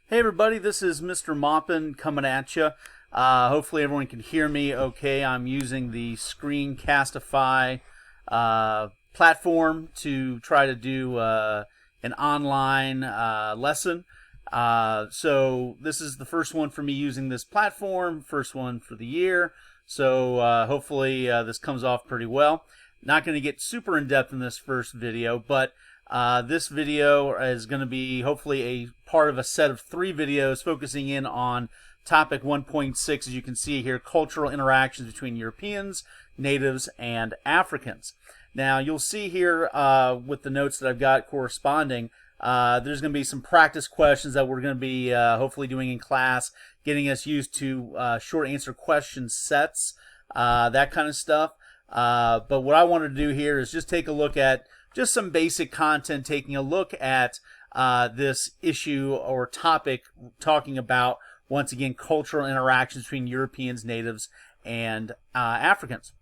Hey everybody, this is Mr. Moppin coming at you. Hopefully everyone can hear me okay. I'm using the Screencastify platform to try to do an online lesson. So this is the first one for me using this platform, first one for the year. So hopefully this comes off pretty well. Not going to get super in-depth in this first video, but this video is going to be hopefully a part of a set of 3 videos focusing in on topic 1.6, as you can see here, cultural interactions between Europeans, natives, and Africans. Now, you'll see here with the notes that I've got corresponding, there's going to be some practice questions that we're going to be hopefully doing in class, getting us used to short answer question sets, that kind of stuff. But what I want to do here is just take a look at just some basic content, taking a look at this issue or topic, talking about, once again, cultural interactions between Europeans, natives, and Africans.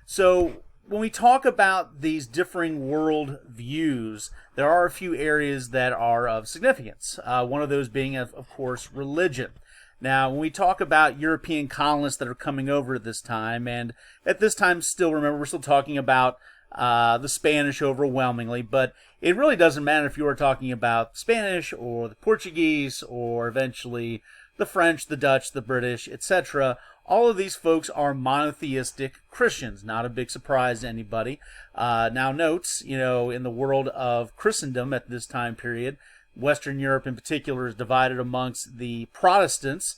So when we talk about these differing world views, there are a few areas that are of significance. One of those being, of course, religion. Now, when we talk about European colonists that are coming over at this time, and at this time, still remember, we're still talking about the Spanish overwhelmingly, but it really doesn't matter if you are talking about Spanish or the Portuguese or eventually the French, the Dutch, the British, etc. All of these folks are monotheistic Christians. Not a big surprise to anybody. Now notes, in the world of Christendom at this time period, Western Europe in particular is divided amongst the Protestants,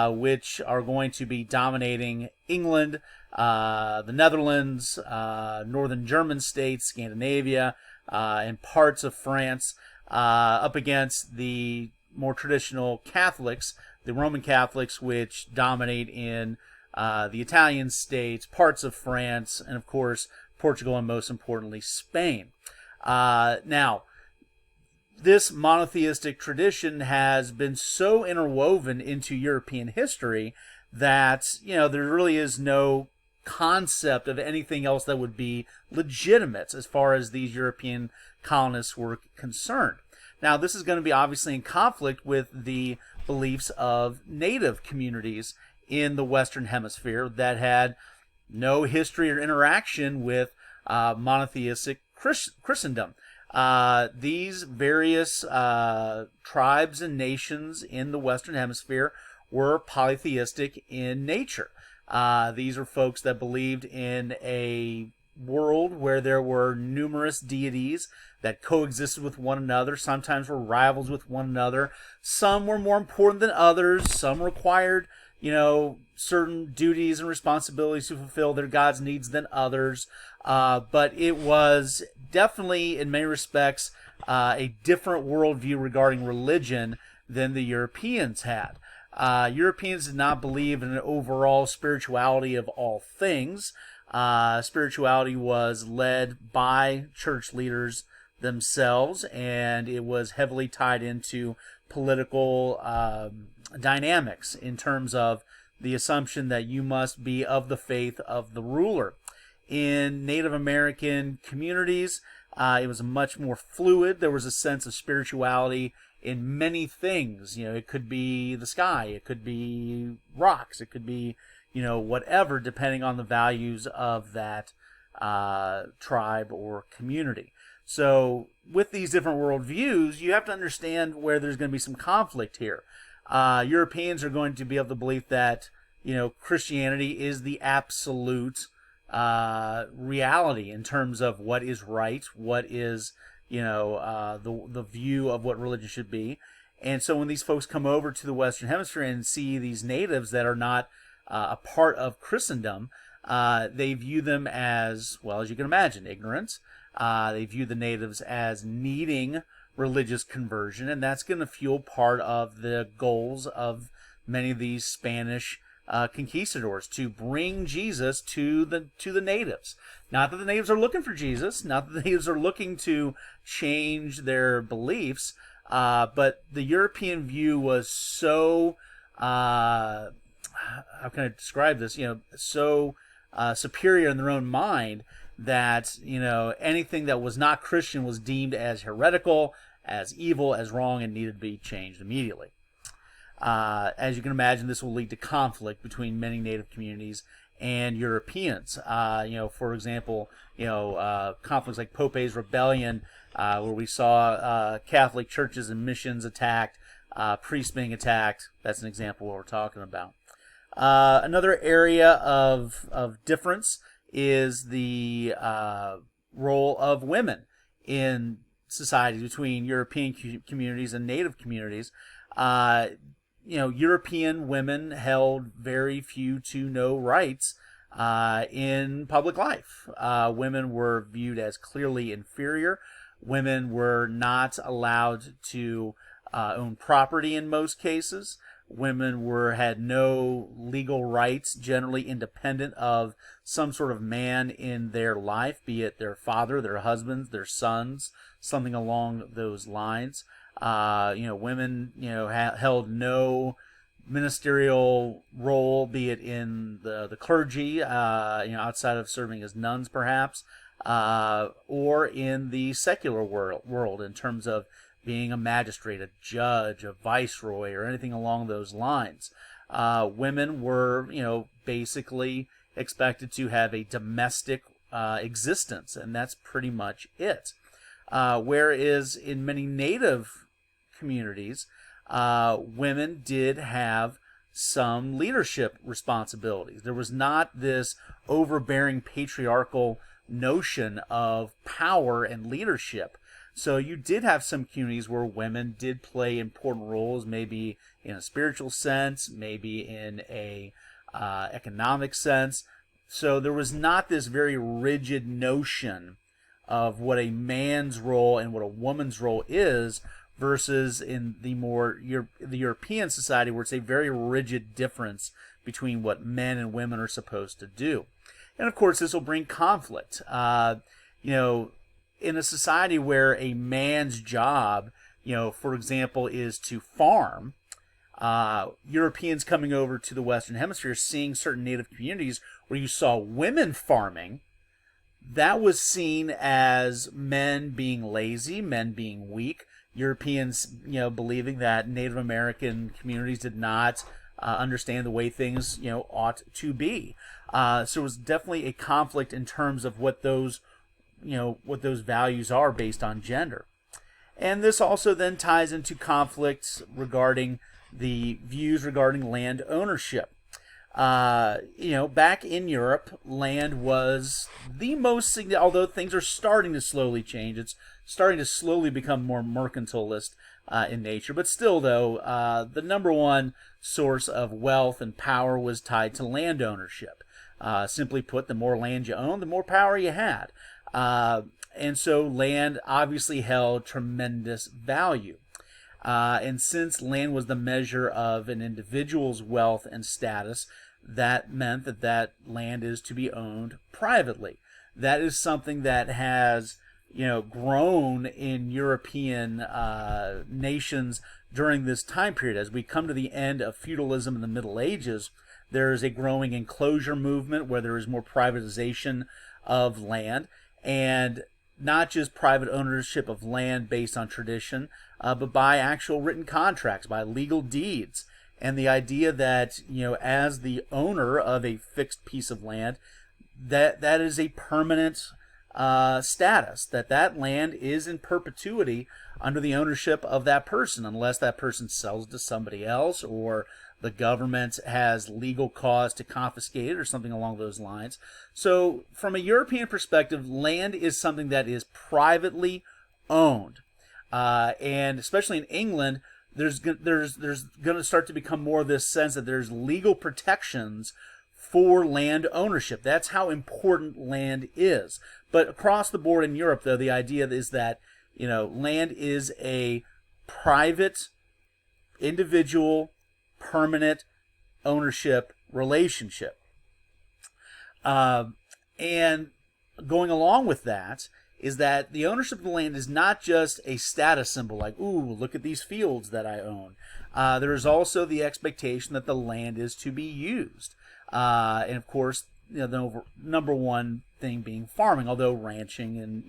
which are going to be dominating England, the Netherlands, northern German states, Scandinavia, and parts of France, up against the more traditional Catholics, the Roman Catholics, which dominate in the Italian states, parts of France, and of course Portugal, and most importantly Spain. Now, this monotheistic tradition has been so interwoven into European history that, there really is no concept of anything else that would be legitimate as far as these European colonists were concerned. Now, this is going to be obviously in conflict with the beliefs of native communities in the Western Hemisphere that had no history or interaction with monotheistic Christendom. These various tribes and nations in the Western Hemisphere were polytheistic in nature. These are folks that believed in a world where there were numerous deities that coexisted with one another, sometimes were rivals with one another. Some were more important than others. Some required, certain duties and responsibilities to fulfill their God's needs than others. But it was definitely, in many respects, a different worldview regarding religion than the Europeans had. Europeans did not believe in an overall spirituality of all things. Spirituality was led by church leaders themselves, and it was heavily tied into political dynamics in terms of the assumption that you must be of the faith of the ruler. In Native American communities, it was much more fluid. There was a sense of spirituality in many things. It could be the sky, it could be rocks, it could be, whatever, depending on the values of that tribe or community. So with these different worldviews, you have to understand where there's going to be some conflict here. Europeans are going to be of the belief that, Christianity is the absolute reality in terms of what is right, what is, the view of what religion should be. And so when these folks come over to the Western Hemisphere and see these natives that are not a part of Christendom, they view them as, well, as you can imagine, ignorant. They view the natives as needing religious conversion, and that's going to fuel part of the goals of many of these Spanish conquistadors, to bring Jesus to the natives. Not that the natives are looking for Jesus, not that the natives are looking to change their beliefs, but the European view was so, how can I describe this, so superior in their own mind that, anything that was not Christian was deemed as heretical, as evil, as wrong, and needed to be changed immediately. As you can imagine, this will lead to conflict between many Native communities and Europeans. For example, conflicts like Pope's Rebellion, where we saw Catholic churches and missions attacked, priests being attacked. That's an example of what we're talking about. Another area of difference is the role of women in society between European communities and Native communities. European women held very few to no rights in public life. Women were viewed as clearly inferior. Women were not allowed to own property in most cases. Women had no legal rights, generally independent of some sort of man in their life, be it their father, their husbands, their sons, something along those lines. Women, held no ministerial role, be it in the clergy, outside of serving as nuns, perhaps, or in the secular world in terms of being a magistrate, a judge, a viceroy, or anything along those lines. Women were, basically expected to have a domestic existence, and that's pretty much it. Whereas in many Native communities, women did have some leadership responsibilities. There was not this overbearing patriarchal notion of power and leadership. So you did have some communities where women did play important roles, maybe in a spiritual sense, maybe in a economic sense. So there was not this very rigid notion of what a man's role and what a woman's role is, versus in the the European society, where it's a very rigid difference between what men and women are supposed to do. And of course, this will bring conflict. In a society where a man's job, for example, is to farm, Europeans coming over to the Western Hemisphere, seeing certain Native communities where you saw women farming, that was seen as men being lazy, men being weak. Europeans, believing that Native American communities did not understand the way things, ought to be. So it was definitely a conflict in terms of what those values are based on gender. And this also then ties into conflicts regarding the views regarding land ownership. Back in Europe, land was the most significant, although things are starting to slowly change. It's starting to slowly become more mercantilist in nature. But still, though, the number one source of wealth and power was tied to land ownership. Simply put, the more land you owned, the more power you had. And so land obviously held tremendous value. And since land was the measure of an individual's wealth and status, that meant that land is to be owned privately. That is something that has, grown in European nations during this time period. As we come to the end of feudalism in the Middle Ages, there is a growing enclosure movement where there is more privatization of land, and not just private ownership of land based on tradition, but by actual written contracts, by legal deeds. And the idea that, as the owner of a fixed piece of land, that is a permanent status, that land is in perpetuity under the ownership of that person, unless that person sells it to somebody else, or the government has legal cause to confiscate it, or something along those lines. So from a European perspective, land is something that is privately owned. And especially in England, there's going to start to become more of this sense that there's legal protections for land ownership. That's how important land is. But across the board in Europe, though, the idea is that, land is a private, individual, permanent ownership relationship. And going along with that is that the ownership of the land is not just a status symbol, like, ooh, look at these fields that I own. There is also the expectation that the land is to be used. And of course, the number one thing being farming, although ranching and,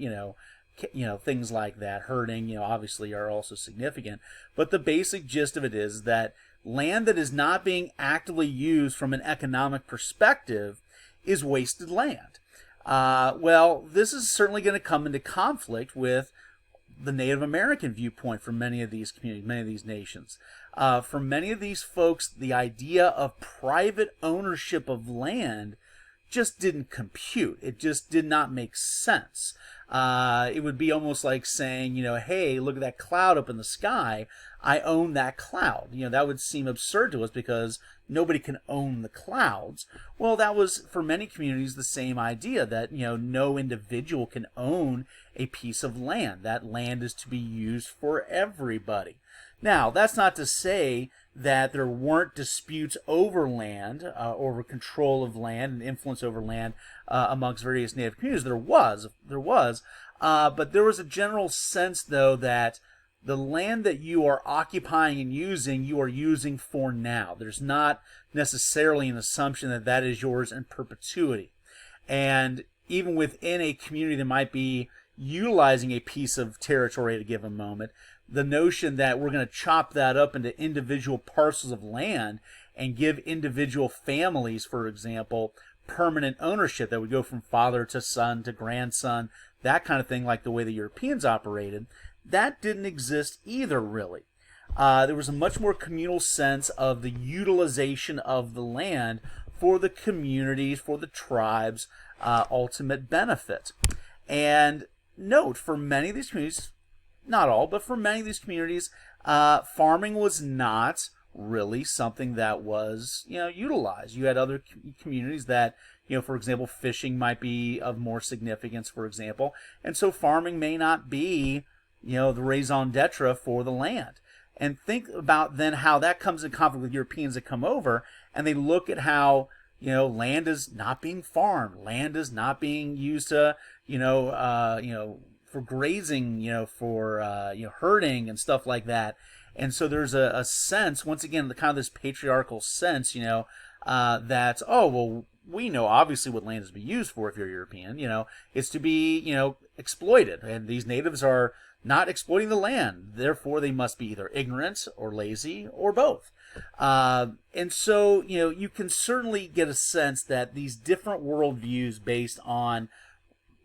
things like that, herding, obviously are also significant. But the basic gist of it is that land that is not being actively used from an economic perspective is wasted land. Well, this is certainly going to come into conflict with the Native American viewpoint for many of these communities, many of these nations. For many of these folks, the idea of private ownership of land just didn't compute. It just did not make sense. It would be almost like saying, hey, look at that cloud up in the sky. I own that cloud. That would seem absurd to us because nobody can own the clouds. Well, that was for many communities the same idea that, no individual can own a piece of land. That land is to be used for everybody. Now, that's not to say that there weren't disputes over land, over control of land and influence over land amongst various Native communities. There was, but there was a general sense, though, that the land that you are occupying and using, you are using for now. There's not necessarily an assumption that that is yours in perpetuity. And even within a community that might be utilizing a piece of territory at a given moment, the notion that we're going to chop that up into individual parcels of land and give individual families, for example, permanent ownership that would go from father to son to grandson, that kind of thing, like the way the Europeans operated, that didn't exist either, really. There was a much more communal sense of the utilization of the land for the communities, for the tribes' ultimate benefit. And note, for many of these communities, not all, but for many of these communities, farming was not really something that was, utilized. You had other communities that, for example, fishing might be of more significance, for example, and so farming may not be, the raison d'etre for the land. And think about then how that comes in conflict with Europeans that come over, and they look at how, land is not being farmed, land is not being used to, for grazing, for herding and stuff like that. And so there's a sense, once again, the kind of this patriarchal sense, that, oh, well, we know obviously what land is to be used for if you're European, it's to be, exploited. And these natives are not exploiting the land. Therefore, they must be either ignorant or lazy or both. And so, you can certainly get a sense that these different worldviews based on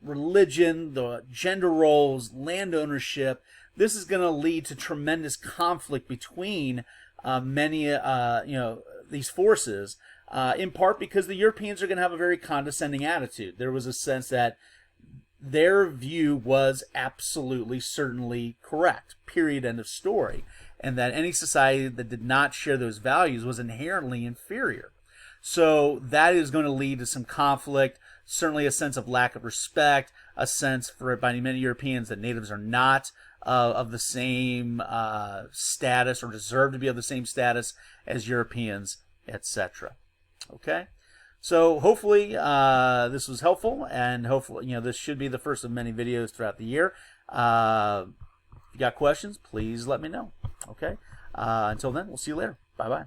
religion, the gender roles, land ownership, this is going to lead to tremendous conflict between many, these forces, in part because the Europeans are going to have a very condescending attitude. There was a sense that their view was absolutely, certainly correct, period, end of story, and that any society that did not share those values was inherently inferior. So that is going to lead to some conflict, certainly a sense of lack of respect, a sense by many Europeans that natives are not of the same status or deserve to be of the same status as Europeans, etc. Okay? So hopefully this was helpful, and hopefully this should be the first of many videos throughout the year. If you got questions, please let me know. Okay? Until then, we'll see you later. Bye-bye.